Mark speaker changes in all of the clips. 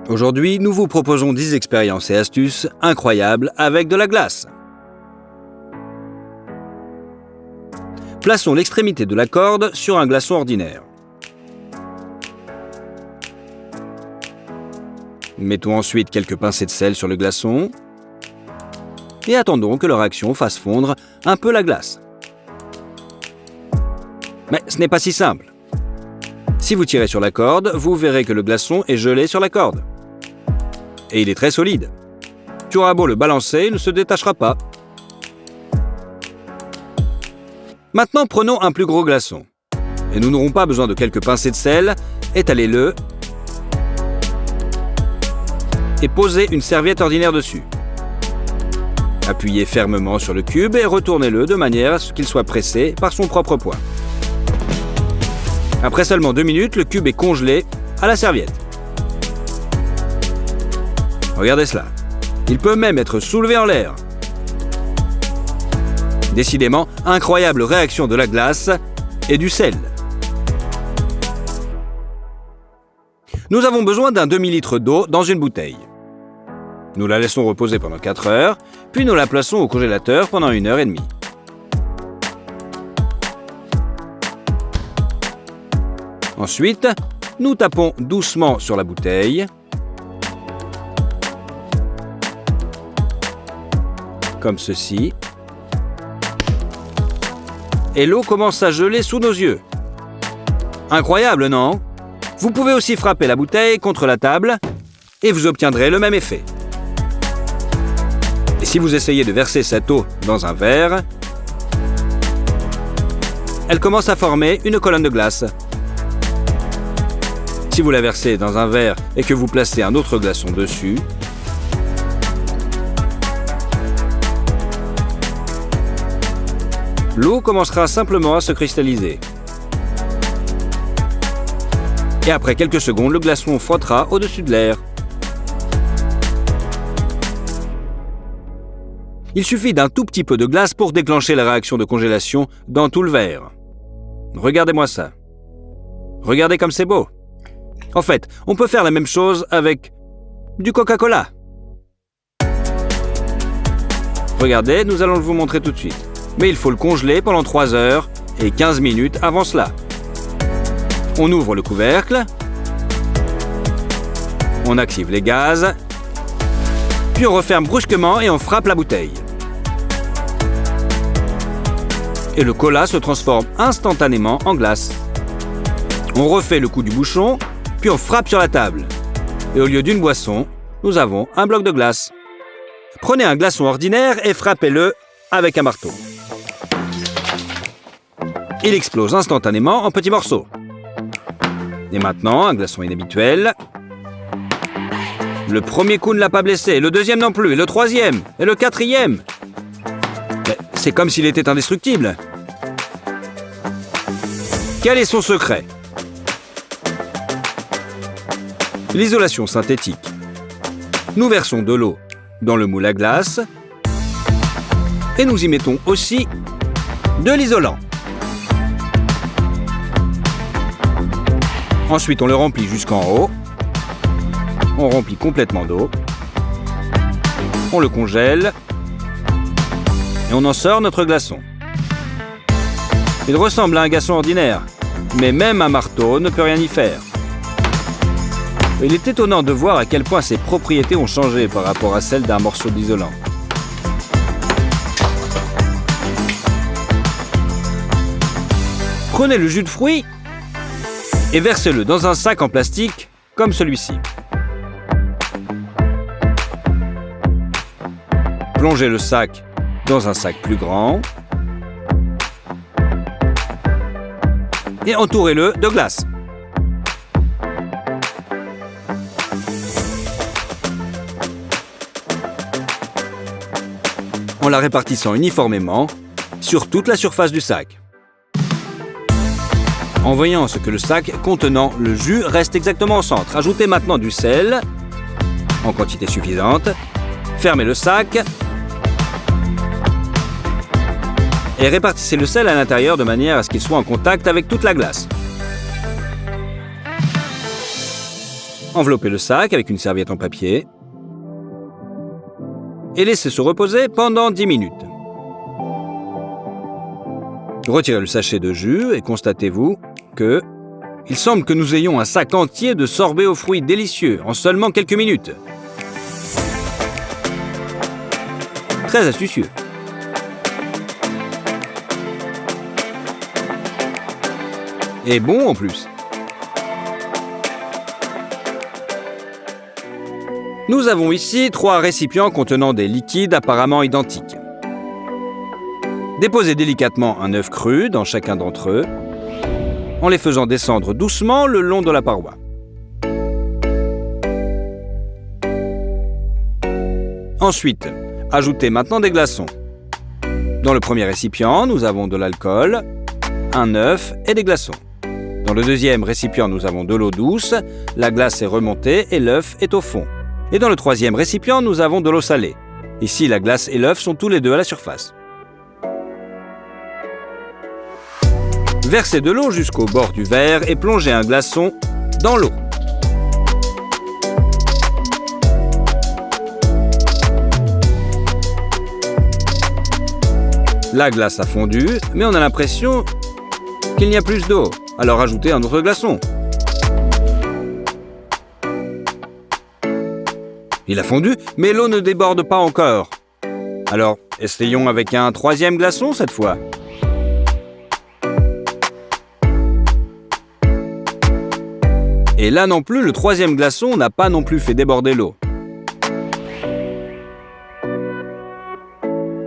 Speaker 1: Aujourd'hui, nous vous proposons 10 expériences et astuces incroyables avec de la glace. Plaçons l'extrémité de la corde sur un glaçon ordinaire. Mettons ensuite quelques pincées de sel sur le glaçon et attendons que leur action fasse fondre un peu la glace. Mais ce n'est pas si simple. Si vous tirez sur la corde, vous verrez que le glaçon est gelé sur la corde. Et il est très solide. Tu auras beau le balancer, il ne se détachera pas. Maintenant, prenons un plus gros glaçon. Et nous n'aurons pas besoin de quelques pincées de sel. Étalez-le et posez une serviette ordinaire dessus. Appuyez fermement sur le cube et retournez-le de manière à ce qu'il soit pressé par son propre poids. Après seulement 2 minutes, le cube est congelé à la serviette. Regardez cela. Il peut même être soulevé en l'air. Décidément, incroyable réaction de la glace et du sel. Nous avons besoin d'un demi-litre d'eau dans une bouteille. Nous la laissons reposer pendant 4 heures, puis nous la plaçons au congélateur pendant 1 heure et demie. Ensuite, nous tapons doucement sur la bouteille, comme ceci, et l'eau commence à geler sous nos yeux. Incroyable, non? Vous pouvez aussi frapper la bouteille contre la table et vous obtiendrez le même effet. Et si vous essayez de verser cette eau dans un verre, elle commence à former une colonne de glace. Si vous la versez dans un verre et que vous placez un autre glaçon dessus, l'eau commencera simplement à se cristalliser. Et après quelques secondes, le glaçon frottera au-dessus de l'air. Il suffit d'un tout petit peu de glace pour déclencher la réaction de congélation dans tout le verre. Regardez-moi ça. Regardez comme c'est beau. En fait, on peut faire la même chose avec du Coca-Cola. Regardez, nous allons vous montrer tout de suite. Mais il faut le congeler pendant 3 heures et 15 minutes avant cela. On ouvre le couvercle, on active les gaz, puis on referme brusquement et on frappe la bouteille. Et le cola se transforme instantanément en glace. On refait le coup du bouchon, puis on frappe sur la table. Et au lieu d'une boisson, nous avons un bloc de glace. Prenez un glaçon ordinaire et frappez-le avec un marteau. Il explose instantanément en petits morceaux. Et maintenant, un glaçon inhabituel. Le premier coup ne l'a pas blessé, le deuxième non plus, et le troisième, et le quatrième. Mais c'est comme s'il était indestructible. Quel est son secret? L'isolation synthétique. Nous versons de l'eau dans le moule à glace et nous y mettons aussi de l'isolant. Ensuite, on le remplit jusqu'en haut. On remplit complètement d'eau. On le congèle. Et on en sort notre glaçon. Il ressemble à un glaçon ordinaire, mais même un marteau ne peut rien y faire. Il est étonnant de voir à quel point ses propriétés ont changé par rapport à celles d'un morceau d'isolant. Prenez le jus de fruits et versez-le dans un sac en plastique comme celui-ci. Plongez le sac dans un sac plus grand et entourez-le de glace. En la répartissant uniformément sur toute la surface du sac. En voyant ce que le sac contenant le jus reste exactement au centre, ajoutez maintenant du sel en quantité suffisante, fermez le sac et répartissez le sel à l'intérieur de manière à ce qu'il soit en contact avec toute la glace. Enveloppez le sac avec une serviette en papier et laissez se reposer pendant 10 minutes. Retirez le sachet de jus et constatez-vous que il semble que nous ayons un sac entier de sorbet aux fruits délicieux en seulement quelques minutes. Très astucieux. Et bon en plus. Nous avons ici 3 récipients contenant des liquides apparemment identiques. Déposez délicatement un œuf cru dans chacun d'entre eux, en les faisant descendre doucement le long de la paroi. Ensuite, ajoutez maintenant des glaçons. Dans le premier récipient, nous avons de l'alcool, un œuf et des glaçons. Dans le deuxième récipient, nous avons de l'eau douce, la glace est remontée et l'œuf est au fond. Et dans le troisième récipient, nous avons de l'eau salée. Ici, la glace et l'œuf sont tous les deux à la surface. Versez de l'eau jusqu'au bord du verre et plongez un glaçon dans l'eau. La glace a fondu, mais on a l'impression qu'il n'y a plus d'eau. Alors ajoutez un autre glaçon. Il a fondu, mais l'eau ne déborde pas encore. Alors, essayons avec un troisième glaçon cette fois. Et là non plus, le troisième glaçon n'a pas non plus fait déborder l'eau.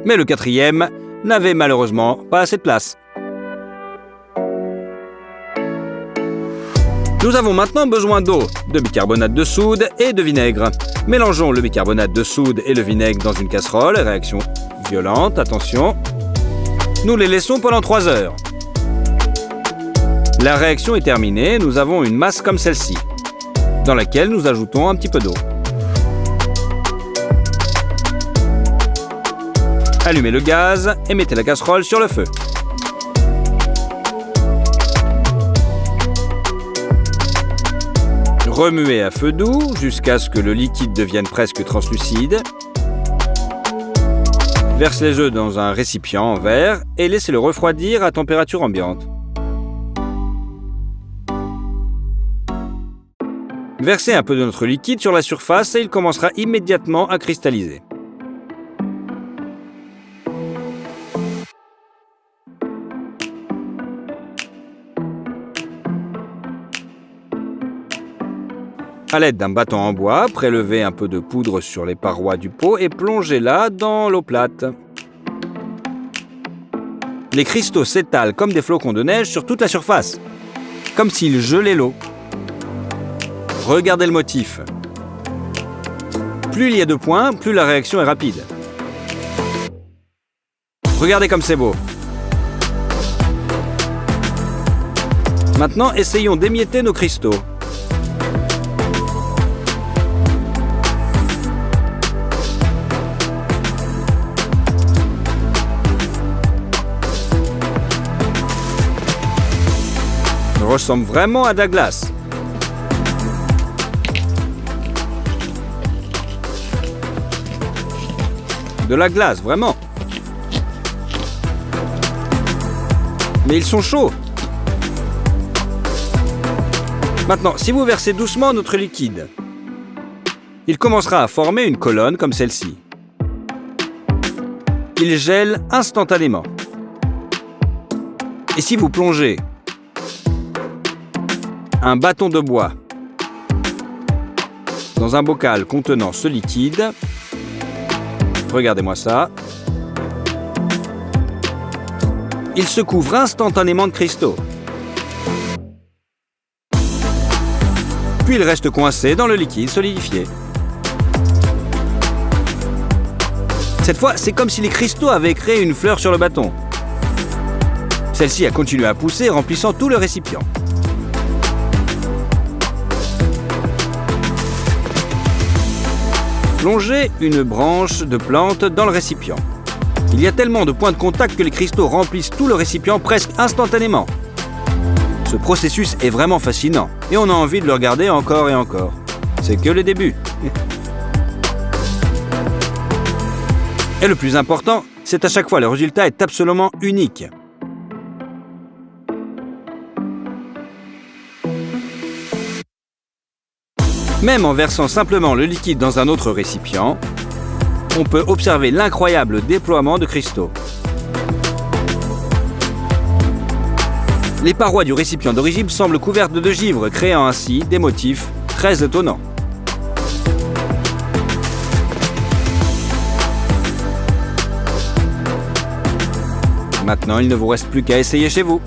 Speaker 1: Mais le quatrième n'avait malheureusement pas assez de place. Nous avons maintenant besoin d'eau, de bicarbonate de soude et de vinaigre. Mélangeons le bicarbonate de soude et le vinaigre dans une casserole. Réaction violente, attention. Nous les laissons pendant 3 heures. La réaction est terminée, nous avons une masse comme celle-ci, dans laquelle nous ajoutons un petit peu d'eau. Allumez le gaz et mettez la casserole sur le feu. Remuez à feu doux jusqu'à ce que le liquide devienne presque translucide. Versez les œufs dans un récipient en verre et laissez-le refroidir à température ambiante. Versez un peu de notre liquide sur la surface et il commencera immédiatement à cristalliser. À l'aide d'un bâton en bois, prélevez un peu de poudre sur les parois du pot et plongez-la dans l'eau plate. Les cristaux s'étalent comme des flocons de neige sur toute la surface, comme s'ils gelaient l'eau. Regardez le motif. Plus il y a de points, plus la réaction est rapide. Regardez comme c'est beau. Maintenant, essayons d'émietter nos cristaux. Ça ressemble vraiment à de la glace. De la glace, vraiment. Mais ils sont chauds. Maintenant, si vous versez doucement notre liquide, il commencera à former une colonne comme celle-ci. Il gèle instantanément. Et si vous plongez un bâton de bois dans un bocal contenant ce liquide, regardez-moi ça, il se couvre instantanément de cristaux. Puis il reste coincé dans le liquide solidifié. Cette fois, c'est comme si les cristaux avaient créé une fleur sur le bâton. Celle-ci a continué à pousser, remplissant tout le récipient. Plongez une branche de plante dans le récipient. Il y a tellement de points de contact que les cristaux remplissent tout le récipient presque instantanément. Ce processus est vraiment fascinant et on a envie de le regarder encore et encore. C'est que le début. Et le plus important, c'est à chaque fois le résultat est absolument unique. Même en versant simplement le liquide dans un autre récipient, on peut observer l'incroyable déploiement de cristaux. Les parois du récipient d'origine semblent couvertes de givre, créant ainsi des motifs très étonnants. Maintenant, il ne vous reste plus qu'à essayer chez vous.